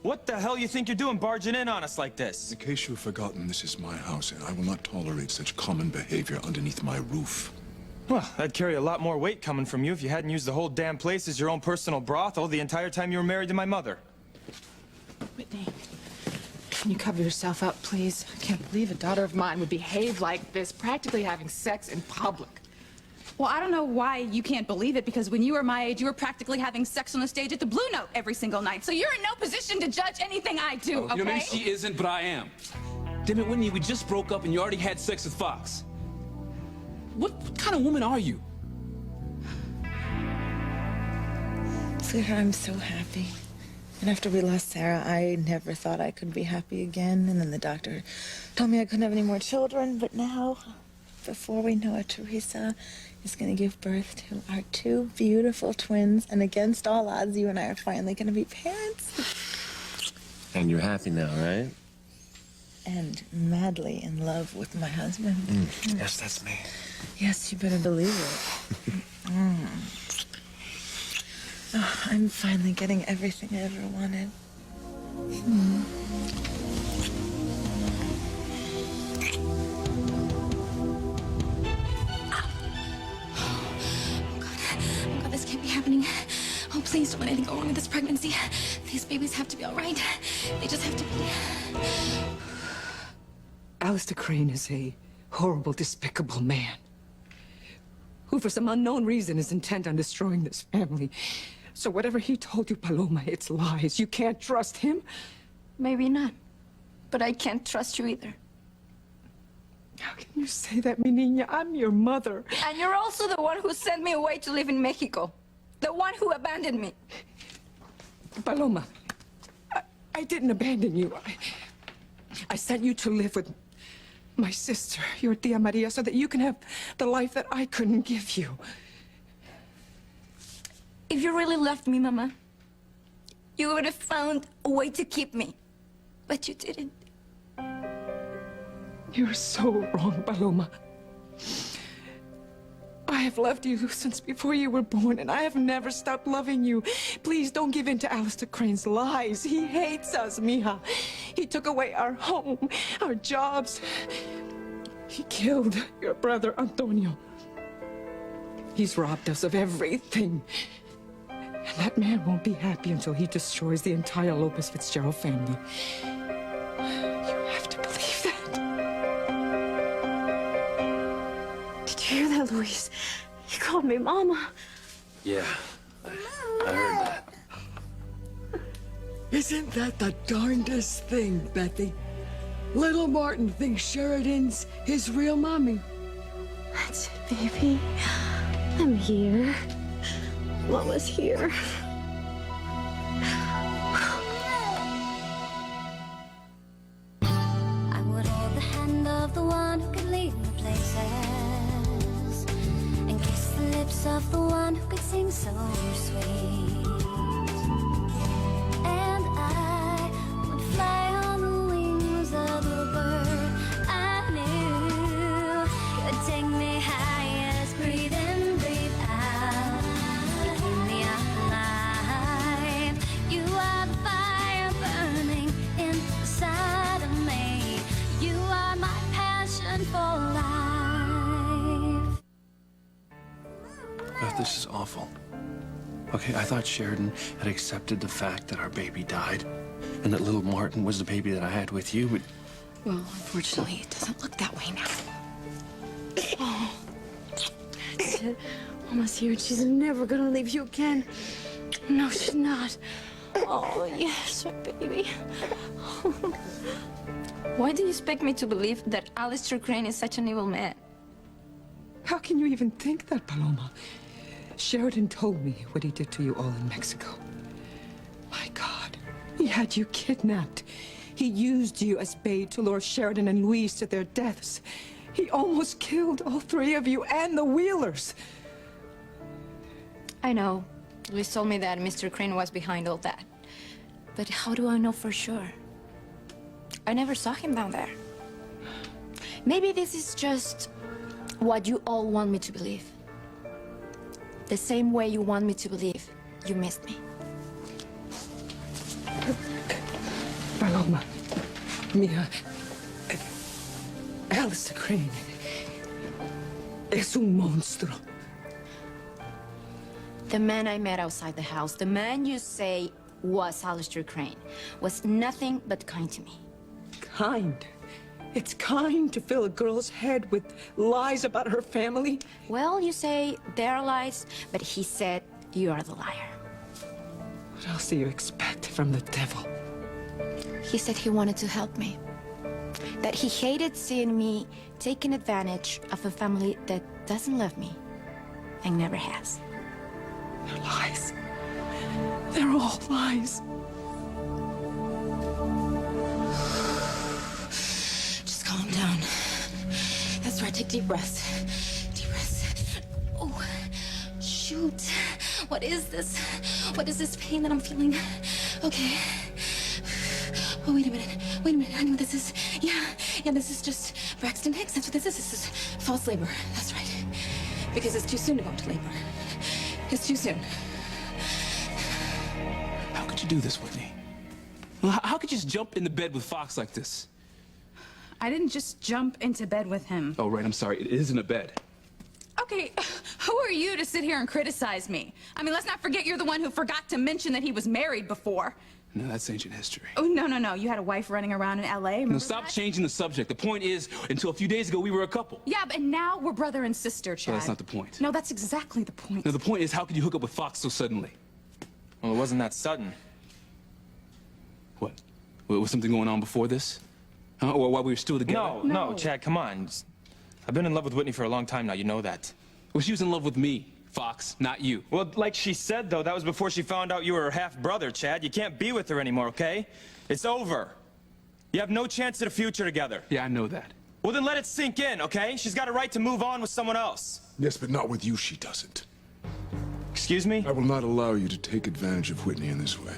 What the hell you think you're doing barging in on us like this? In case you've forgotten, this is my house, and I will not tolerate such common behavior underneath my roof. Well, that'd carry a lot more weight coming from you if you hadn't used the whole damn place as your own personal brothel the entire time you were married to my mother. Whitney, can you cover yourself up, please? I can't believe a daughter of mine would behave like this, practically having sex in public. Well, I don't know why you can't believe it, because when you were my age, you were practically having sex on the stage at the Blue Note every single night. So you're in no position to judge anything I do, okay? You know, maybe she isn't, but I am. Damn it, Whitney, we just broke up and you already had sex with Fox. What kind of woman are you? Sweetheart, I'm so happy. And after we lost Sarah, I never thought I could be happy again. And then the doctor told me I couldn't have any more children. But now, before we know it, Teresa is going to give birth to our 2 beautiful twins. And against all odds, you and I are finally going to be parents. And you're happy now, right? And madly in love with my husband. Yes, that's me. Yes, you better believe it. Oh, I'm finally getting everything I ever wanted. Oh God, this can't be happening. Oh, please don't let anything go wrong with this pregnancy. These babies have to be all right. They just have to be. Alistair Crane is a horrible, despicable man who, for some unknown reason, is intent on destroying this family. So whatever he told you, Paloma, it's lies. You can't trust him. Maybe not. But I can't trust you either. How can you say that, mi niña? I'm your mother. And you're also the one who sent me away to live in Mexico. The one who abandoned me. Paloma, I didn't abandon you. I sent you to live with my sister, your Tia Maria, so that you can have the life that I couldn't give you. If you really loved me, Mama, you would have found a way to keep me. But you didn't. You're so wrong, Paloma. I have loved you since before you were born, and I have never stopped loving you. Please don't give in to Alistair Crane's lies. He hates us, mija. He took away our home, our jobs. He killed your brother, Antonio. He's robbed us of everything. And that man won't be happy until he destroys the entire Lopez Fitzgerald family. You have to believe that. Did you hear that, Luis? He called me Mama. Yeah, I heard that. Isn't that the darndest thing, Bethy? Little Martin thinks Sheridan's his real mommy. That's it, baby. I'm here. Mama's here. I would hold the hand of the one who could lead me places, and kiss the lips of the one who could sing so sweet. And I would fly on the wings of the bird I knew could take me highest, breathe in, breathe out, to keep me alive. You are the fire burning inside of me. You are my passion for life. Beth, this is awful. Okay, I thought Sheridan had accepted the fact that our baby died and that little Martin was the baby that I had with you, but... Well, unfortunately, it doesn't look that way now. Oh, that's it. Mama's here, and she's never gonna leave you again. No, she's not. Oh, yes, my baby. Why do you expect me to believe that Alistair Crane is such an evil man? How can you even think that, Paloma? Sheridan told me what he did to you all in Mexico. My God, he had you kidnapped. He used you as bait to lure Sheridan and Luis to their deaths. He almost killed all 3 of you and the Wheelers. I know. Luis told me that Mr. Crane was behind all that. But how do I know for sure? I never saw him down there. Maybe this is just what you all want me to believe. The same way you want me to believe you missed me. Paloma, mija, Alistair Crane es un monstruo. The man I met outside the house, the man you say was Alistair Crane, was nothing but kind to me. Kind. It's kind to fill a girl's head with lies about her family. Well, you say they're lies, but he said you are the liar. What else do you expect from the devil? He said he wanted to help me. That he hated seeing me taking advantage of a family that doesn't love me and never has. They're lies. They're all lies. Just calm down. That's right, take deep breaths. Deep breaths. Oh, shoot. What is this? What is this pain that I'm feeling? Okay. Oh, wait a minute. Wait a minute. I know this is... Yeah, this is just Braxton Hicks. That's what this is. This is false labor. That's right. Because it's too soon to go into labor. It's too soon. How could you do this, Whitney? Well, how could you just jump into bed with Fox like this? I didn't just jump into bed with him. Oh, right, I'm sorry. It isn't a bed. Okay, who are you to sit here and criticize me? I mean, let's not forget you're the one who forgot to mention that he was married before. No, that's ancient history. Oh, no. You had a wife running around in L.A., remember No, stop that? changing the subject. The point is, until a few days ago, we were a couple. Yeah, but now we're brother and sister, Chad. No, that's not the point. No, that's exactly the point. No, the point is, how could you hook up with Fox so suddenly? Well, it wasn't that sudden. What? Was something going on before this? Huh? Or while we were still together? No, Chad, come on. I've been in love with Whitney for a long time now, you know that. Well, she was in love with me, Fox, not you. Well, like she said, though, that was before she found out you were her half-brother, Chad. You can't be with her anymore, okay? It's over. You have no chance at a future together. Yeah, I know that. Well, then let it sink in, okay? She's got a right to move on with someone else. Yes, but not with you, she doesn't. Excuse me? I will not allow you to take advantage of Whitney in this way.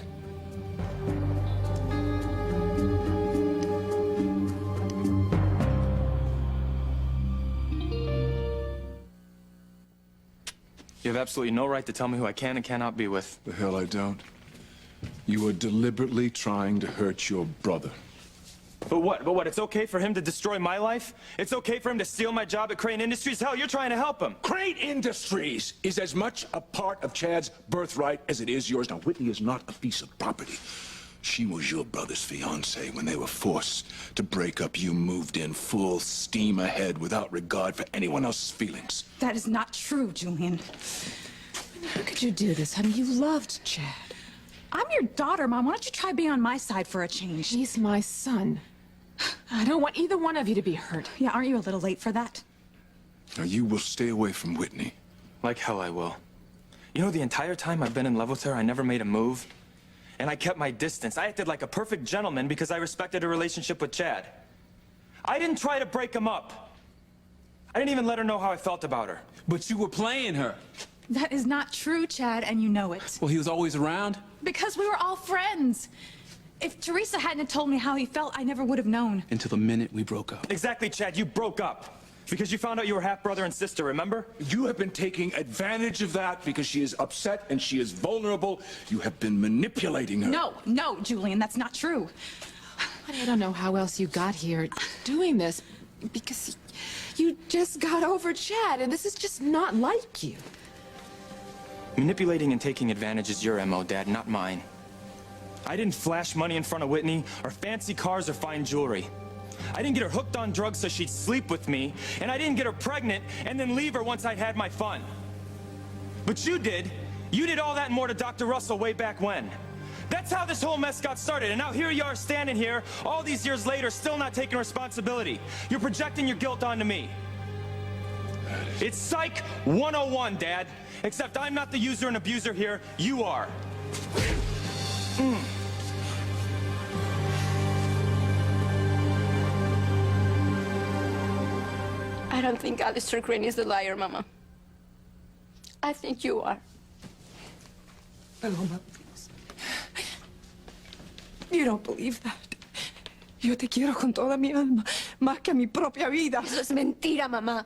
You have absolutely no right to tell me who I can and cannot be with. The hell I don't. You are deliberately trying to hurt your brother. But what? It's okay for him to destroy my life? It's okay for him to steal my job at Crane Industries? Hell, you're trying to help him. Crane Industries is as much a part of Chad's birthright as it is yours. Now, Whitney is not a piece of property. She was your brother's fiancée. When they were forced to break up, you moved in full steam ahead without regard for anyone else's feelings. That is not true, Julian. How could you do this, honey? You loved Chad. I'm your daughter, Mom. Why don't you try being on my side for a change? He's my son. I don't want either one of you to be hurt. Yeah, aren't you a little late for that? Now, you will stay away from Whitney. Like hell I will. You know, the entire time I've been in love with her, I never made a move. And I kept my distance. I acted like a perfect gentleman because I respected her relationship with Chad. I didn't try to break him up. I didn't even let her know how I felt about her. But you were playing her. That is not true, Chad, and you know it. Well, he was always around. Because we were all friends. If Teresa hadn't have told me how he felt, I never would have known. Until the minute we broke up. Exactly, Chad. You broke up. Because you found out you were half-brother and sister, remember? You have been taking advantage of that because she is upset and she is vulnerable. You have been manipulating her. No, Julian, that's not true. Honey, I don't know how else you got here doing this, because you just got over Chad, and this is just not like you. Manipulating and taking advantage is your MO, Dad, not mine. I didn't flash money in front of Whitney, or fancy cars, or fine jewelry. I didn't get her hooked on drugs so she'd sleep with me, and I didn't get her pregnant and then leave her once I'd had my fun. But you did. You did all that and more to Dr. Russell way back when. That's how this whole mess got started, and now here you are standing here, all these years later, still not taking responsibility. You're projecting your guilt onto me. It's Psych 101, Dad. Except I'm not the user and abuser here, you are. I don't think Alistair Crane is the liar, Mama. I think you are. Paloma, please. You don't believe that. Yo te quiero con toda mi alma, más que a mi propia vida. Eso es mentira, mamá.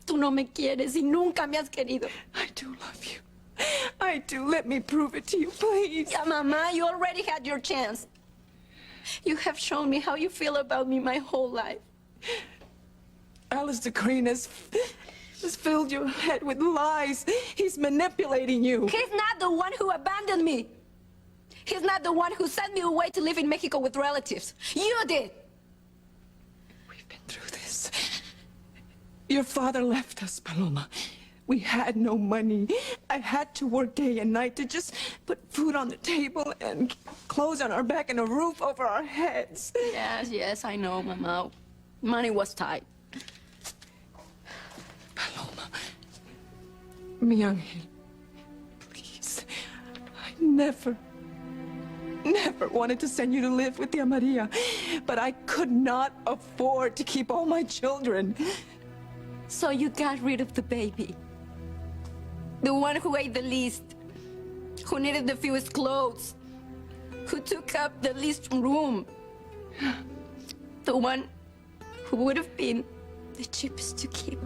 Tú no me quieres y nunca me has querido. I do love you. I do. Let me prove it to you, please. Yeah, Mama, you already had your chance. You have shown me how you feel about me my whole life. Alistair Crane has filled your head with lies. He's manipulating you. He's not the one who abandoned me. He's not the one who sent me away to live in Mexico with relatives. You did. We've been through this. Your father left us, Paloma. We had no money. I had to work day and night to just put food on the table and clothes on our back and a roof over our heads. Yes, I know, Mama. Money was tight. Paloma. Mi ángel. Please. I never wanted to send you to live with Tia Maria, but I could not afford to keep all my children. So you got rid of the baby. The one who ate the least, who needed the fewest clothes, who took up the least room. The one who would have been the cheapest to keep.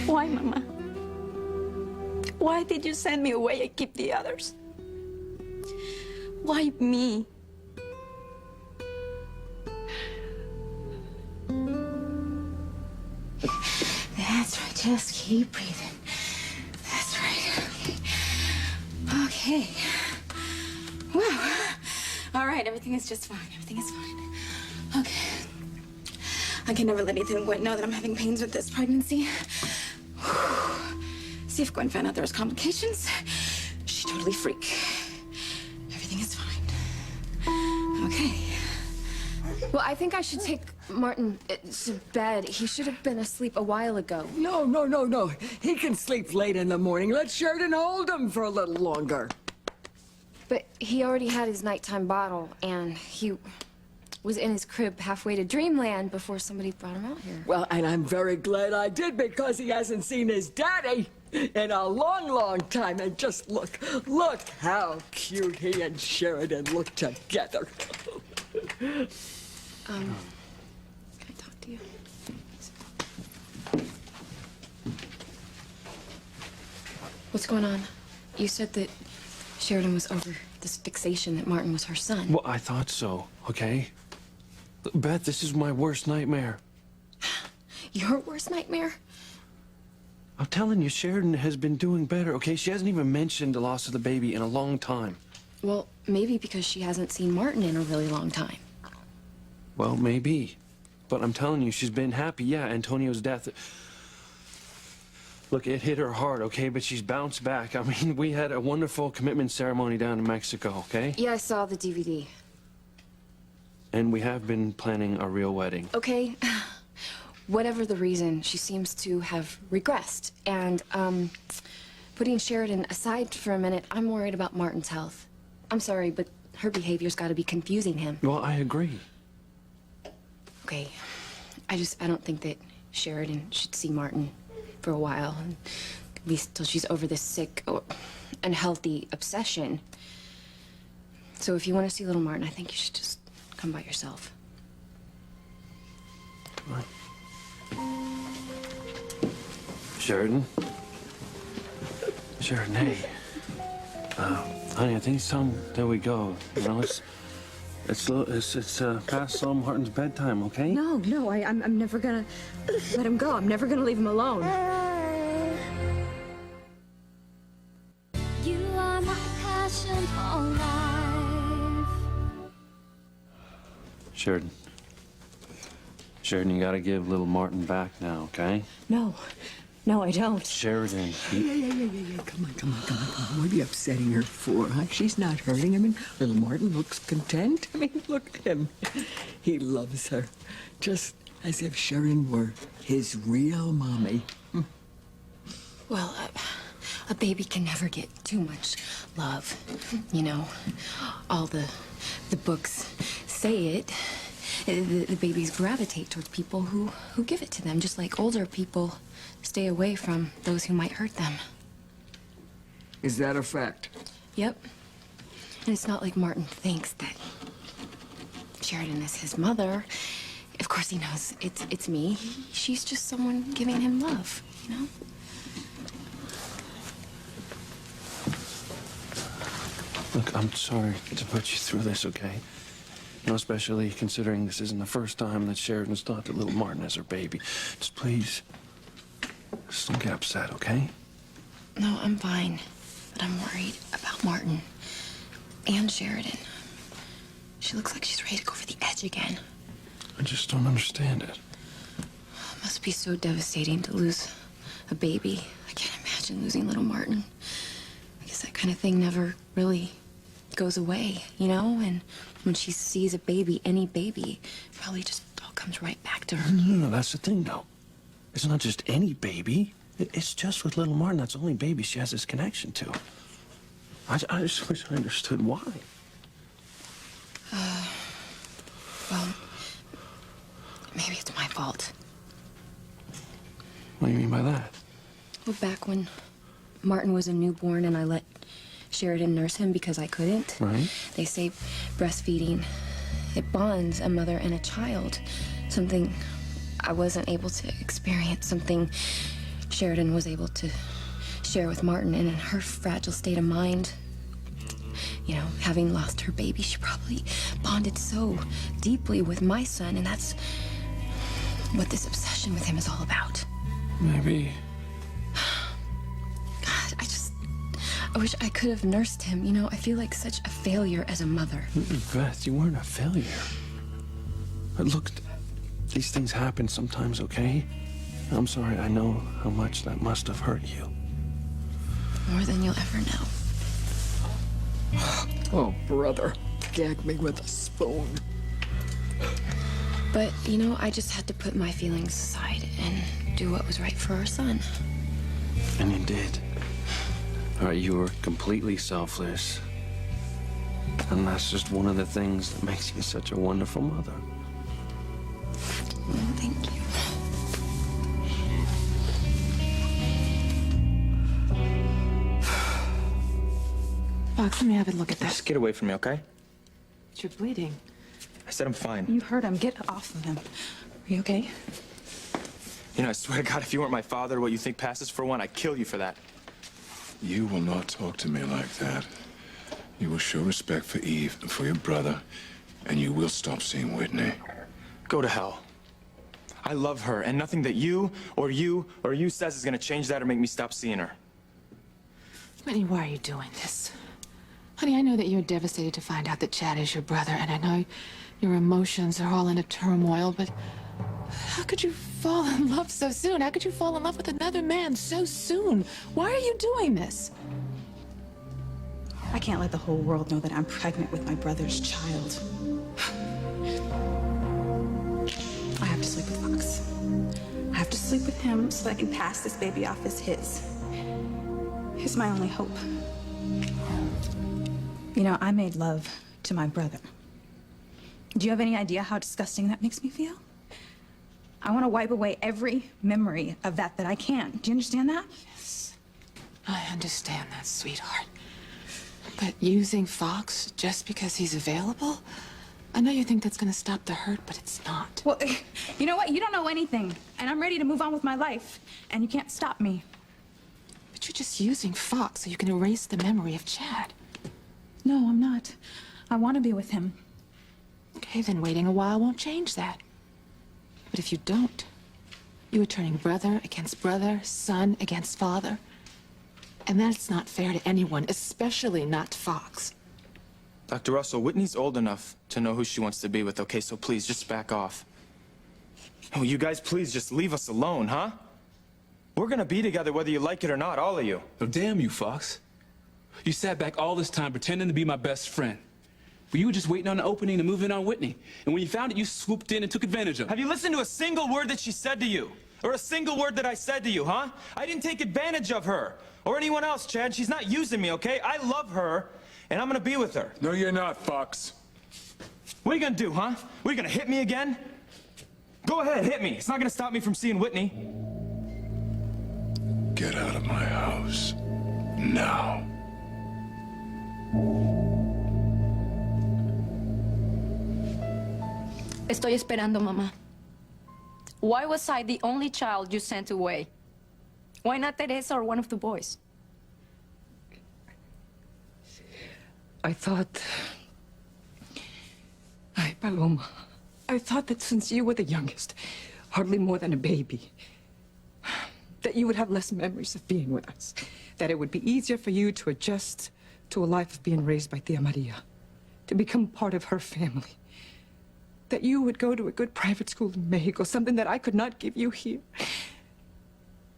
Why, Mama? Why did you send me away and keep the others? Why me? That's right, just keep breathing. That's right. Okay. Wow. All right, everything is just fine. Everything is fine. Okay. I can never let Ethan Gwen know that I'm having pains with this pregnancy. See if Gwen found out there was complications. She'd totally freak. Everything is fine. Okay. Well, I think I should take Martin to bed. He should have been asleep a while ago. No. He can sleep late in the morning. Let Sheridan hold him for a little longer. But he already had his nighttime bottle, and he was in his crib halfway to Dreamland before somebody brought him out here. Well, and I'm very glad I did, because he hasn't seen his daddy in a long time. And just look how cute he and Sheridan look together. Can I talk to you? What's going on? You said that Sheridan was over this fixation that Martin was her son. Well, I thought so, okay? Beth, this is my worst nightmare. Your worst nightmare? I'm telling you, Sheridan has been doing better, okay? She hasn't even mentioned the loss of the baby in a long time. Well, maybe because she hasn't seen Martin in a really long time. Well, maybe. But I'm telling you, she's been happy. Yeah, Antonio's death. Look, it hit her hard, okay? But she's bounced back. I mean, we had a wonderful commitment ceremony down in Mexico, okay? Yeah, I saw the DVD. And we have been planning a real wedding. Okay, whatever the reason, she seems to have regressed. And, putting Sheridan aside for a minute, I'm worried about Martin's health. I'm sorry, but her behavior's got to be confusing him. Well, I agree. Okay, I don't think that Sheridan should see Martin for a while, at least till she's over this sick or unhealthy obsession. So if you want to see little Martin, I think you should just come by yourself. Come on. Sheridan? Sheridan, hey. Honey, I think it's time that we go. You know, it's past Martin's bedtime, okay? No, I'm never gonna let him go. I'm never gonna leave him alone. You are my passion for life. Sheridan, you gotta give little Martin back now, okay? No, I don't. Sheridan, Yeah. Come on. What are you upsetting her for, huh? She's not hurting. I mean, little Martin looks content. I mean, look at him. He loves her. Just as if Sheridan were his real mommy. Well, a baby can never get too much love. You know, all the books say it. The babies gravitate towards people who give it to them, just like older people stay away from those who might hurt them. Is that a fact? Yep. And it's not like Martin thinks that Sheridan is his mother. Of course he knows it's me. She's just someone giving him love, you know? Look, I'm sorry to put you through this, okay? You know, especially considering this isn't the first time that Sheridan's thought that little Martin is her baby. Just please, just don't get upset, okay? No, I'm fine. But I'm worried about Martin and Sheridan. She looks like she's ready to go over the edge again. I just don't understand it. It must be so devastating to lose a baby. I can't imagine losing little Martin. I guess that kind of thing never really goes away, you know? And when she sees a baby, any baby, probably just all comes right back to her. No, that's the thing, though. It's not just any baby. It's just with little Martin. That's the only baby she has this connection to. I just wish I understood why. Well, maybe it's my fault. What do you mean by that? Well, back when Martin was a newborn and I let Sheridan nurse him because I couldn't. Right. They say breastfeeding, it bonds a mother and a child. Something I wasn't able to experience, something Sheridan was able to share with Martin. And in her fragile state of mind, you know, having lost her baby, she probably bonded so deeply with my son, and that's what this obsession with him is all about. Maybe. God, I wish I could have nursed him. You know, I feel like such a failure as a mother. Beth, you weren't a failure. Look, these things happen sometimes, okay? I'm sorry, I know how much that must have hurt you. More than you'll ever know. Oh, brother, gag me with a spoon. But, you know, I just had to put my feelings aside and do what was right for our son. And you did. All right, you were completely selfless. And that's just one of the things that makes you such a wonderful mother. Thank you. Fox, let me have a look at this. Just get away from me, okay? You're bleeding. I said I'm fine. You heard him. Get off of him. Are you okay? You know, I swear to God, if you weren't my father, what you think passes for one, I'd kill you for that. You will not talk to me like that. You will show respect for Eve and for your brother, and you will stop seeing Whitney. Go to hell. I love her, and nothing that you says is gonna change that or make me stop seeing her. Whitney, why are you doing this? Honey, I know that you're devastated to find out that Chad is your brother, and I know your emotions are all in a turmoil, but how could you fall in love so soon? How could you fall in love with another man so soon? Why are you doing this? I can't let the whole world know that I'm pregnant with my brother's child. I have to sleep with Fox. I have to sleep with him so I can pass this baby off as his. He's my only hope. You know, I made love to my brother. Do you have any idea how disgusting that makes me feel? I want to wipe away every memory of that I can. Do you understand that? Yes. I understand that, sweetheart. But using Fox just because he's available? I know you think that's gonna stop the hurt, but it's not. Well, you know what? You don't know anything. And I'm ready to move on with my life. And you can't stop me. But you're just using Fox so you can erase the memory of Chad. No, I'm not. I want to be with him. Okay, then waiting a while won't change that. But if you don't, you are turning brother against brother, son against father. And that's not fair to anyone, especially not Fox. Dr. Russell, Whitney's old enough to know who she wants to be with, okay? So please, just back off. Oh, you guys, please just leave us alone, huh? We're gonna be together whether you like it or not, all of you. Oh, damn you, Fox. You sat back all this time pretending to be my best friend. But you were just waiting on the opening to move in on Whitney. And when you found it, you swooped in and took advantage of it. Have you listened to a single word that she said to you? Or a single word that I said to you, huh? I didn't take advantage of her. Or anyone else, Chad. She's not using me, okay? I love her, and I'm gonna be with her. No, you're not, Fox. What are you gonna do, huh? What, are you gonna hit me again? Go ahead, hit me. It's not gonna stop me from seeing Whitney. Get out of my house. Now. Estoy esperando, mamá. Why was I the only child you sent away? Why not Teresa or one of the boys? I thought... Ay, Paloma, I thought that since you were the youngest, hardly more than a baby, that you would have less memories of being with us. That it would be easier for you to adjust to a life of being raised by Tia Maria, to become part of her family. That you would go to a good private school in Mexico, something that I could not give you here.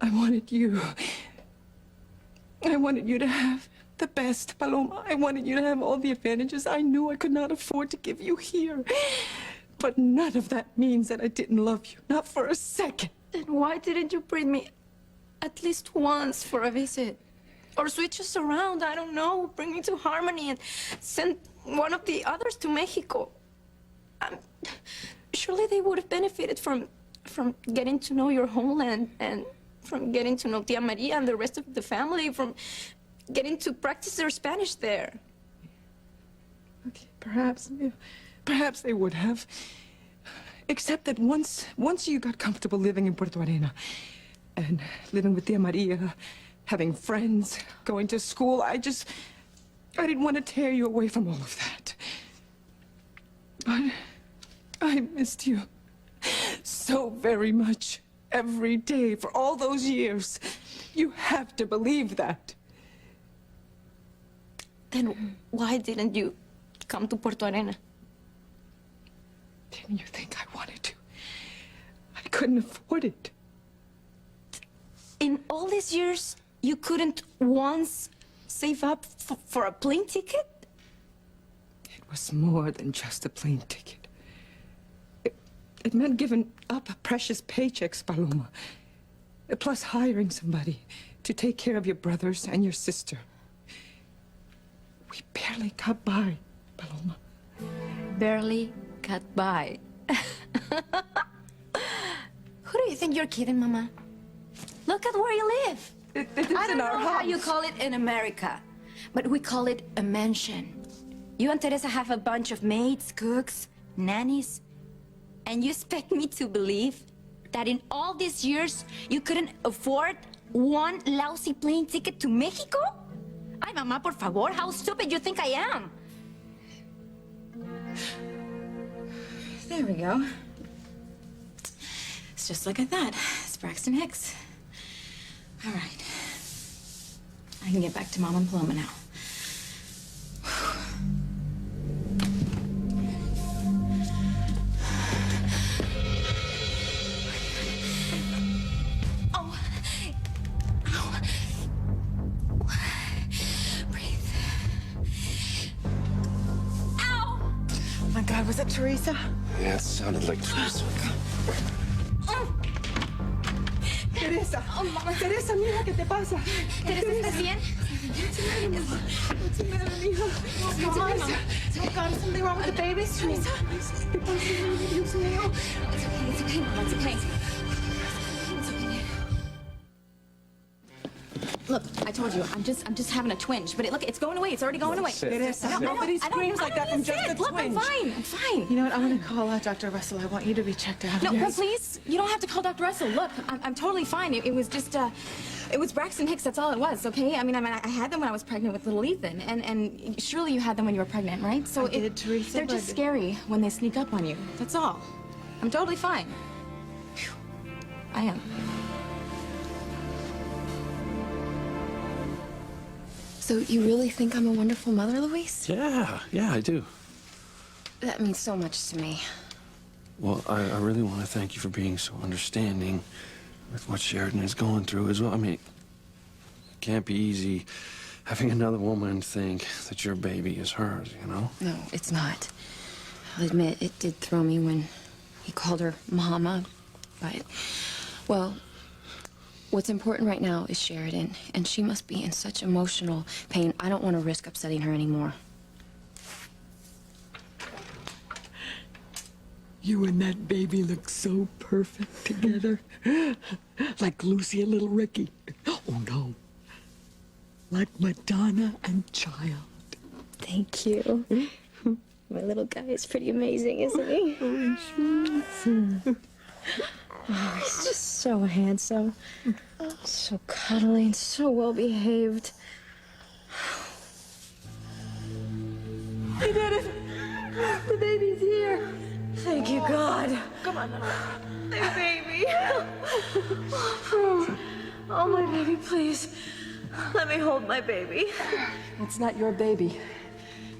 I wanted you to have the best, Paloma. I wanted you to have all the advantages I knew I could not afford to give you here. But none of that means that I didn't love you, not for a second. Then why didn't you bring me at least once for a visit? Or switch us around, I don't know, bring me to Harmony and send one of the others to Mexico. Surely they would have benefited from getting to know your homeland and from getting to know Tia Maria and the rest of the family, from getting to practice their Spanish there. Okay, perhaps they would have. Except that once you got comfortable living in Puerto Arena and living with Tia Maria, having friends, going to school, I didn't want to tear you away from all of that. But I missed you so very much every day for all those years. You have to believe that. Then why didn't you come to Puerto Arena? Didn't you think I wanted to? I couldn't afford it. In all these years, you couldn't once save up for a plane ticket? It was more than just a plane ticket. It meant giving up precious paychecks, Paloma. Plus hiring somebody to take care of your brothers and your sister. We barely got by, Paloma. Barely got by. Who do you think you're kidding, Mama? Look at where you live. I don't know how you call it in America, but we call it a mansion. You and Teresa have a bunch of maids, cooks, nannies, and you expect me to believe that in all these years you couldn't afford one lousy plane ticket to Mexico? Ay, Mama, por favor, how stupid you think I am? There we go. It's just like I thought. It's Braxton Hicks. All right. I can get back to Mom and Paloma now. Oh. Ow. Breathe. Ow! Oh my God, was it Teresa? Yeah, it sounded like Teresa. Teresa. Oh, Mama. Teresa, mira, ¿qué te pasa? Teresa, ¿estás bien? What's the matter, mija? Come on, Mama. Oh God, is something wrong with the babies, Teresa? It's okay, Mama. It's okay. It's okay. Look, I told you, I'm just having a twinge. But look, it's going away. It's already going away. Teresa, nobody screams like that from just a Look, twinge. I'm fine. I'm fine. You know what? I'm gonna call out Dr. Russell. I want you to be checked out. No, but please, you don't have to call Dr. Russell. Look, I'm totally fine. It was just, it was Braxton Hicks. That's all it was, okay? I mean, I had them when I was pregnant with little Ethan, and surely you had them when you were pregnant, right? So I did, Teresa, they're just scary when they sneak up on you. That's all. I'm totally fine. Phew. I am. So you really think I'm a wonderful mother, Luis? Yeah, I do. That means so much to me. Well, I really want to thank you for being so understanding with what Sheridan is going through as well. I mean, it can't be easy having another woman think that your baby is hers, you know? No, it's not. I'll admit, it did throw me when he called her Mama, but, well, what's important right now is Sheridan, and she must be in such emotional pain. I don't want to risk upsetting her anymore. You and that baby look so perfect together. Like Lucy and little Ricky. Oh, no. Like Madonna and Child. Thank you. My little guy is pretty amazing, isn't he? Oh, he's just so handsome. So cuddly and so well behaved. He did it. The baby's here. Thank you, God. Come on now. My baby. Oh, my baby, please. Let me hold my baby. It's not your baby.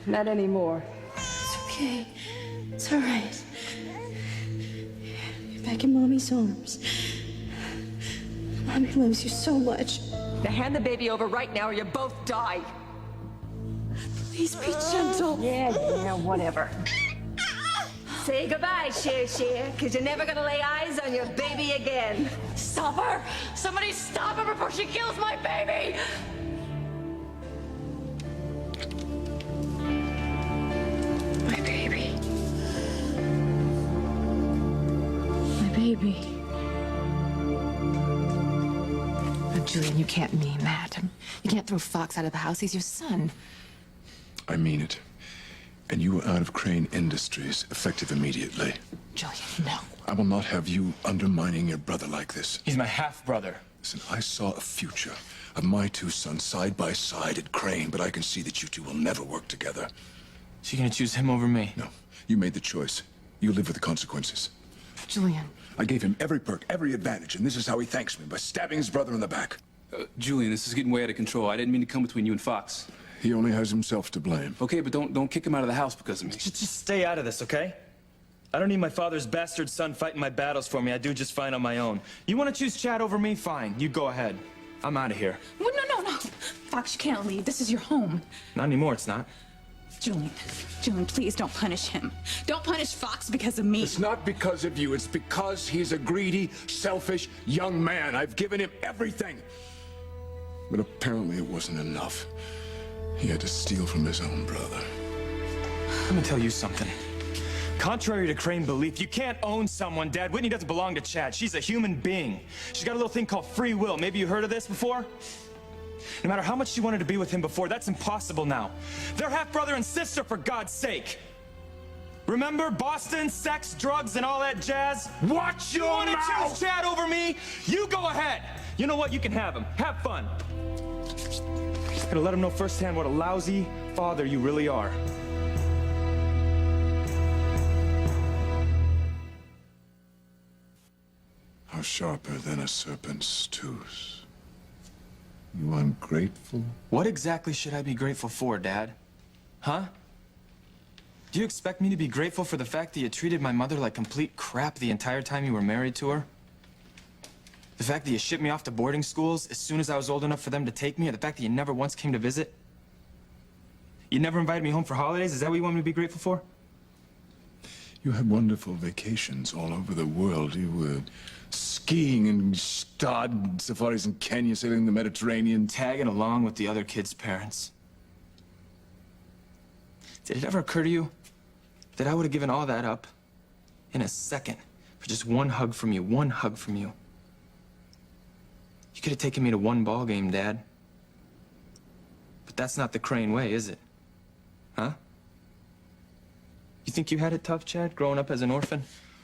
Not anymore. It's okay. It's all right. You're back in Mommy's arms. Mommy loves you so much. Now hand the baby over right now or you both die. Please be gentle. Yeah, whatever. Say goodbye, Cher, because you're never gonna lay eyes on your baby again. Stop her! Somebody stop her before she kills my baby! My baby. My baby. Oh, Julian, you can't mean that. You can't throw Fox out of the house. He's your son. I mean it. And you were out of Crane Industries, effective immediately. Julian, no. I will not have you undermining your brother like this. He's my half-brother. Listen, I saw a future of my two sons side by side at Crane, but I can see that you two will never work together. So you're gonna choose him over me? No, you made the choice. You live with the consequences. Julian. I gave him every perk, every advantage, and this is how he thanks me, by stabbing his brother in the back. Julian, this is getting way out of control. I didn't mean to come between you and Fox. He only has himself to blame. Okay, but don't kick him out of the house because of me. Just stay out of this, okay? I don't need my father's bastard son fighting my battles for me. I do just fine on my own. You want to choose Chad over me? Fine. You go ahead. I'm out of here. No. Fox, you can't leave. This is your home. Not anymore, it's not. Julian, please don't punish him. Don't punish Fox because of me. It's not because of you. It's because he's a greedy, selfish young man. I've given him everything. But apparently it wasn't enough. He had to steal from his own brother. Let me tell you something. Contrary to Crane belief, you can't own someone, Dad. Whitney doesn't belong to Chad. She's a human being. She's got a little thing called free will. Maybe you heard of this before? No matter how much she wanted to be with him before, that's impossible now. They're half-brother and sister, for God's sake. Remember Boston, sex, drugs, and all that jazz? Watch your mouth! You want to choose Chad over me? You go ahead. You know what? You can have him. Have fun. Gotta let him know firsthand what a lousy father you really are. How sharper than a serpent's tooth. You ungrateful? What exactly should I be grateful for, Dad? Huh? Do you expect me to be grateful for the fact that you treated my mother like complete crap the entire time you were married to her? The fact that you shipped me off to boarding schools as soon as I was old enough for them to take me, or the fact that you never once came to visit? You never invited me home for holidays? Is that what you want me to be grateful for? You had wonderful vacations all over the world. You were skiing and starred safaris in Kenya, sailing the Mediterranean. Tagging along with the other kids' parents. Did it ever occur to you that I would have given all that up in a second for just one hug from you? One hug from you. You could have taken me to one ball game, Dad. But that's not the Crane way, is it? Huh? You think you had it tough, Chad, growing up as an orphan?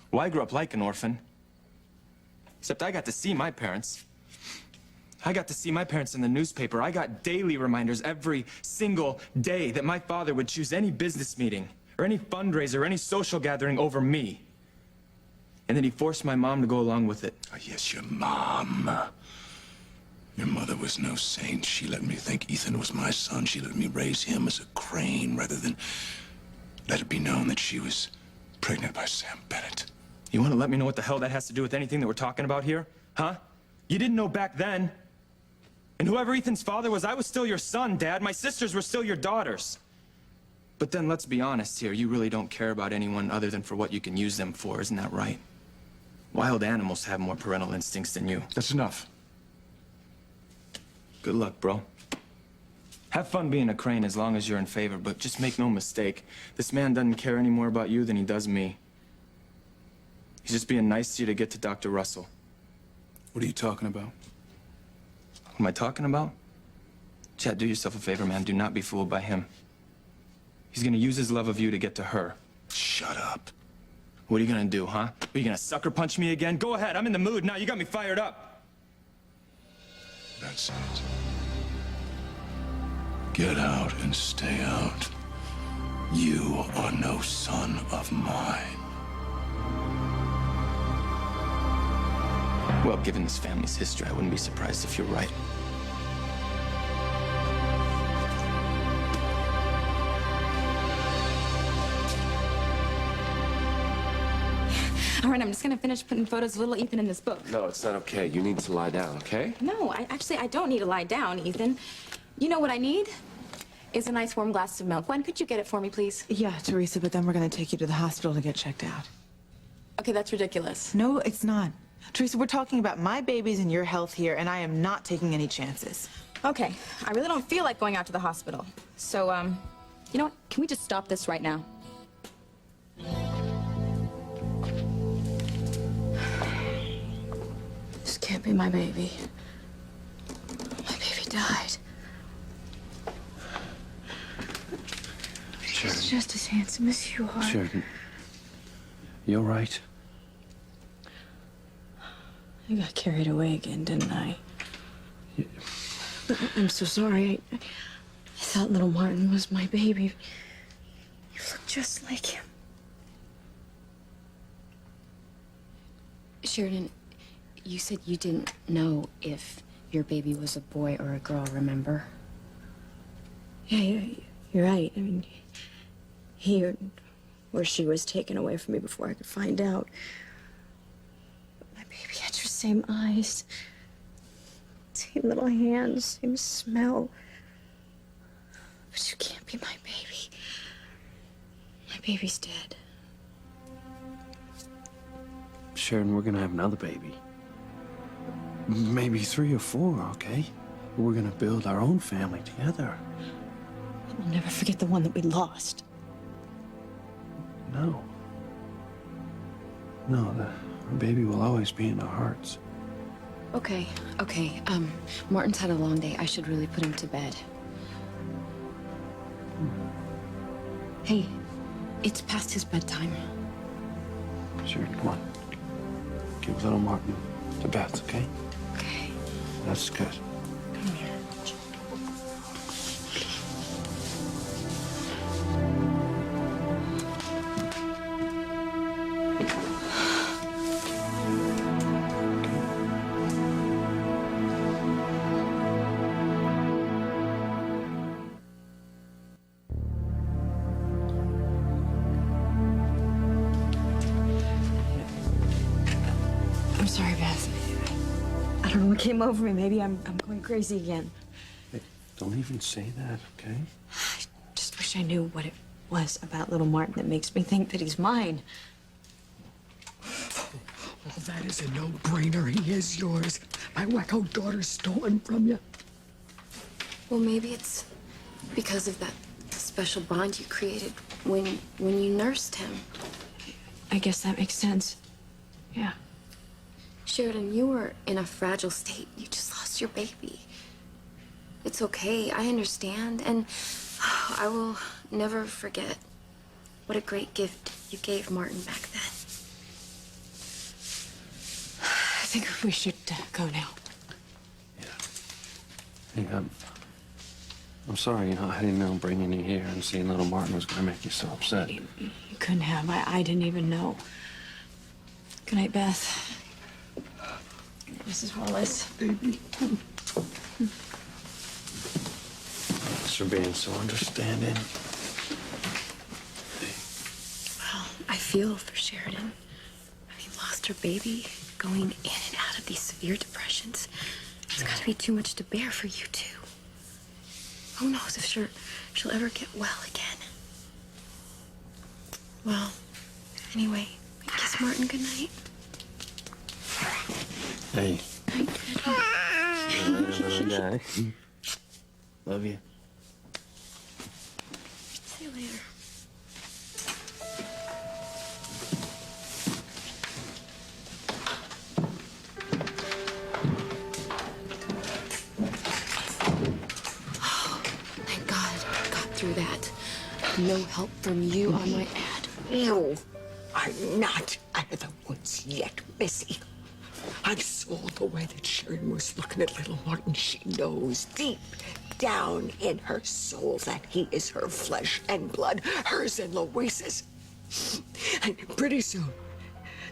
Well, I grew up like an orphan. Except I got to see my parents. I got to see my parents in the newspaper. I got daily reminders every single day that my father would choose any business meeting or any fundraiser or any social gathering over me. And then he forced my mom to go along with it. Oh, yes, your mom. Your mother was no saint. She let me think Ethan was my son. She let me raise him as a Crane rather than let it be known that she was pregnant by Sam Bennett. You want to let me know what the hell that has to do with anything that we're talking about here? Huh? You didn't know back then. And whoever Ethan's father was, I was still your son, Dad. My sisters were still your daughters. But then let's be honest here. You really don't care about anyone other than for what you can use them for, isn't that right? Wild animals have more parental instincts than you. That's enough. Good luck, bro. Have fun being a Crane as long as you're in favor, but just make no mistake. This man doesn't care any more about you than he does me. He's just being nice to you to get to Dr. Russell. What are you talking about? What am I talking about? Chad, do yourself a favor, man. Do not be fooled by him. He's gonna use his love of you to get to her. Shut up. What are you gonna do, huh? Are you gonna sucker punch me again? Go ahead, I'm in the mood now. You got me fired up. That's it. Get out and stay out. You are no son of mine. Well, given this family's history, I wouldn't be surprised if you're right. All right, I'm just gonna finish putting photos of little Ethan in this book. No, it's not okay. You need to lie down, okay? No, I don't need to lie down, Ethan. You know what I need? Is a nice warm glass of milk. When could you get it for me, please? Yeah, Teresa, but then we're gonna take you to the hospital to get checked out. Okay, that's ridiculous. No, it's not. Teresa, we're talking about my babies and your health here, and I am not taking any chances. Okay, I really don't feel like going out to the hospital. So, you know what? Can we just stop this right now? This can't be my baby. My baby died. He's just as handsome as you are. Sheridan, you're right. I got carried away again, didn't I? I'm so sorry. I thought little Martin was my baby. You look just like him. Sheridan, you said you didn't know if your baby was a boy or a girl, remember? Yeah, you're right. I mean, he or she was taken away from me before I could find out. But my baby had your same eyes, same little hands, same smell. But you can't be my baby. My baby's dead. Sheridan, we're gonna have another baby. Maybe 3 or 4, okay? We're gonna build our own family together. We'll never forget the one that we lost. No. No, the baby will always be in our hearts. Okay. Martin's had a long day. I should really put him to bed. Hey, it's past his bedtime. Sheridan, come on. Give little Martin to Beth, okay? Okay. That's good. Come here. I'm sorry, Beth. I don't know what came over me. Maybe I'm going crazy again. Hey, don't even say that, okay? I just wish I knew what it was about little Martin that makes me think that he's mine. Well, that is a no-brainer. He is yours. My wacko daughter's stolen from you. Well, maybe it's because of that special bond you created when you nursed him. I guess that makes sense. Yeah. Sheridan, you were in a fragile state. You just lost your baby. It's okay. I understand. And I will never forget what a great gift you gave Martin back then. I think we should go now. Hey, I'm sorry, I didn't know bringing you here and seeing little Martin was gonna make you so upset. You couldn't have. I didn't even know. Good night, Beth. Mrs. Wallace. Baby. Thanks for being so understanding. Well, I feel for Sheridan. Having lost her baby, going in and out of these severe depressions. It's got to be too much to bear for you two. Who knows if she'll ever get well again. Well, anyway, kiss Martin goodnight. Hey. Night, Daddy. Love you. See you later. Oh, thank God I got through that. No help from you on my ad. You are not out of the woods yet, Missy. I saw the way that Sharon was looking at little Martin. She knows deep down in her soul that he is her flesh and blood, hers and Louise's. And pretty soon,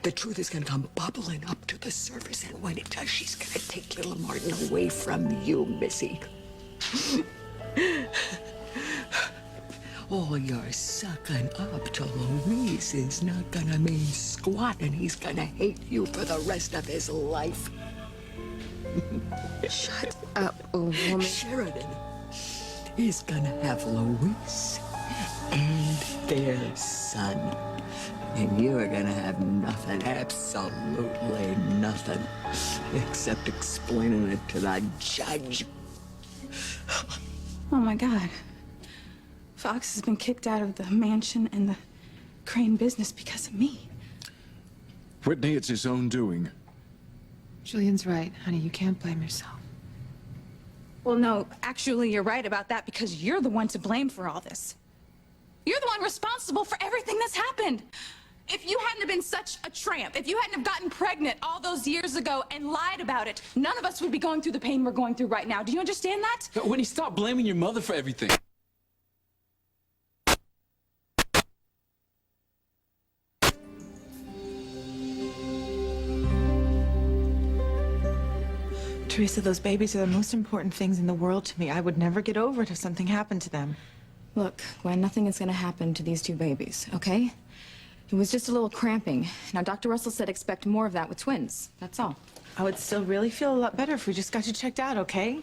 the truth is gonna come bubbling up to the surface, and when it does, she's gonna take little Martin away from you, Missy. All your sucking up to Louise is not gonna mean squat, and he's gonna hate you for the rest of his life. Shut up, woman. Sheridan is gonna have Louise and their son. And you are gonna have nothing, absolutely nothing, except explaining it to the judge. Oh my God. Fox has been kicked out of the mansion and the Crane business because of me. Whitney, it's his own doing. Julian's right, honey. You can't blame yourself. Well, no, actually, you're right about that because you're the one to blame for all this. You're the one responsible for everything that's happened. If you hadn't have been such a tramp, if you hadn't have gotten pregnant all those years ago and lied about it, none of us would be going through the pain we're going through right now. Do you understand that? Whitney, stop blaming your mother for everything. Teresa, those babies are the most important things in the world to me. I would never get over it if something happened to them. Look, Gwen, nothing is going to happen to these two babies, okay? It was just a little cramping. Now, Dr. Russell said expect more of that with twins. That's all. I would still really feel a lot better if we just got you checked out, okay?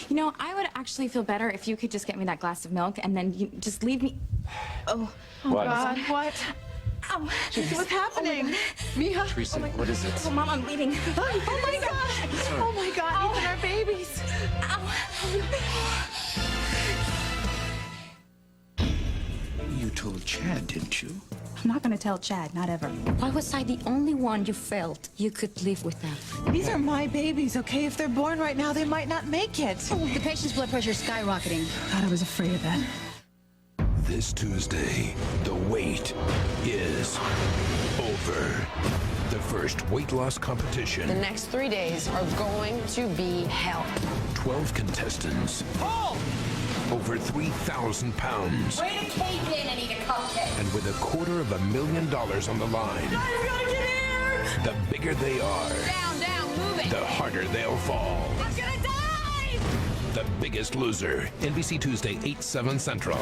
You know, I would actually feel better if you could just get me that glass of milk and then you just leave me... Oh. What? God, what? Ow. What's happening? Mija? Teresa, what is it? Oh, Mom, I'm bleeding. Oh my God! Oh my God, Ethan, our babies! You told Chad, didn't you? I'm not gonna tell Chad, not ever. Why was I the only one you felt you could live with them? These are my babies, okay? If they're born right now, they might not make it. The patient's blood pressure is skyrocketing. God, I was afraid of that. This Tuesday, the wait is over. The first weight loss competition. The next 3 days are going to be hell. 12 contestants. Paul! Over 3,000 pounds. Way to cave in and eat a cupcake. And with $250,000 on the line. Guys, gotta get here! The bigger they are, Down, move it! the harder they'll fall. I'm gonna die! The Biggest Loser. NBC Tuesday, 8/7 Central.